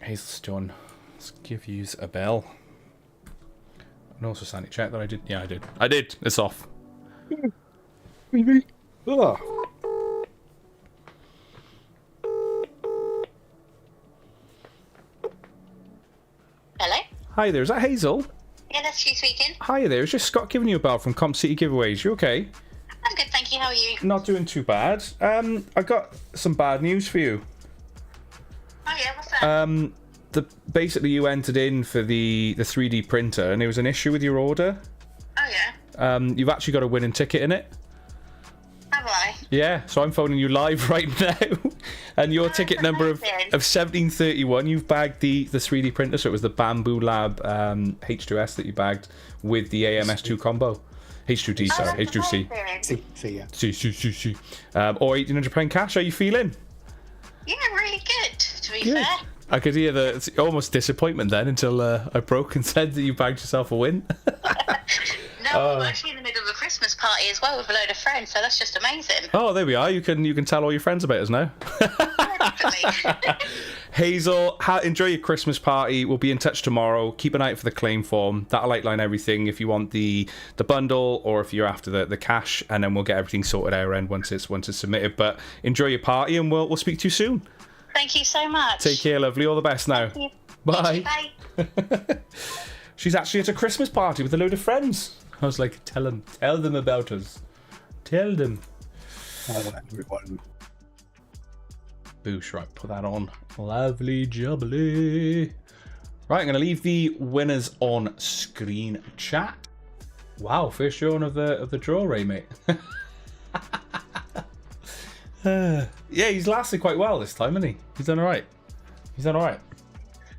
Hazelstone. Let's give you a bell. And also sanity check that I did. Yeah, I did. It's off. Ugh. Hello? Hi there, is that Hazel? Yeah, that's you speaking. Hi there, it's just Scott giving you a bell from Comp City Giveaways. You okay? I'm good, thank you. How are you? Not doing too bad. I got some bad news for you. Oh yeah, what's that? Basically you entered in for the 3D printer and there was an issue with your order. Oh yeah. You've actually got a winning ticket in it. Have I? Yeah, so I'm phoning you live right now, and your ticket number of amazing. 1731. You've bagged the 3D printer, so it was the Bamboo Lab H2S that you bagged with the AMS2 combo. H2D, Oh, sorry, that's H2C. amazing. See ya. C. Or £1,800 cash. How you feeling? Yeah, really good, to be Good. fair. I could hear the almost disappointment then until I broke and said that you bagged yourself a win. No, I'm actually in the middle of a Christmas party as well with a load of friends, so that's just amazing. Oh, there we are. You can tell all your friends about us now. Definitely. Hazel, enjoy your Christmas party. We'll be in touch tomorrow. Keep an eye out for the claim form. That'll outline everything if you want the bundle or if you're after the cash, and then we'll get everything sorted out our end once it's submitted. But enjoy your party, and we'll speak to you soon. Thank you so much. Take care, lovely. All the best now. Thank you. Bye. Bye. She's actually at a Christmas party with a load of friends. I was like, tell them about us. Tell them. Oh, everyone. Boosh, right, put that on. Lovely jubbly. Right, I'm going to leave the winners on screen chat. Wow, first drawing of the draw, Ray, mate. Yeah, he's lasted quite well this time, hasn't he? He's done all right.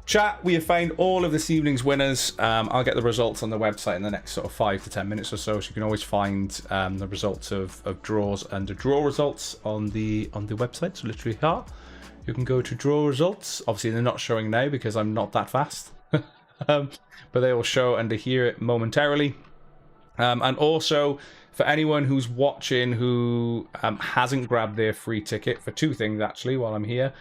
Chat, we have found all of this evening's winners. I'll get the results on the website in the next sort of 5 to 10 minutes or so you can always find the results of draws and the draw results on the website. So literally here, you can go to draw results. Obviously, they're not showing now because I'm not that fast. But they will show and hear it momentarily. And also, for anyone who's watching who hasn't grabbed their free ticket, for 2 things actually while I'm here.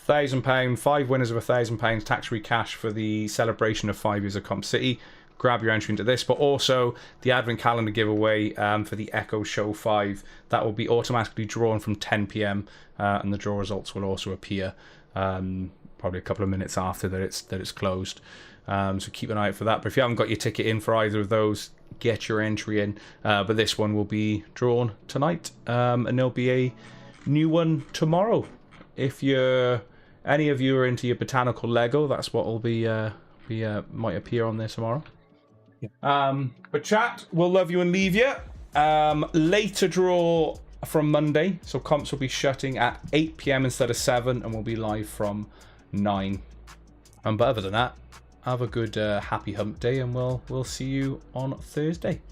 £1,000, 5 winners of £1,000 tax-free cash for the celebration of 5 years of Comp City. Grab your entry into this, but also the Advent Calendar giveaway for the Echo Show 5. That will be automatically drawn from 10 PM, and the draw results will also appear probably a couple of minutes after that it's closed. So keep an eye out for that. But if you haven't got your ticket in for either of those, get your entry in. But this one will be drawn tonight, and there'll be a new one tomorrow. If any of you are into your botanical Lego, that's what will be might appear on there tomorrow. Yeah. But chat, we'll love you and leave you. Later draw from Monday, so comps will be shutting at 8 PM instead of 7, and we'll be live from 9. But other than that, have a good happy hump day, and we'll see you on Thursday.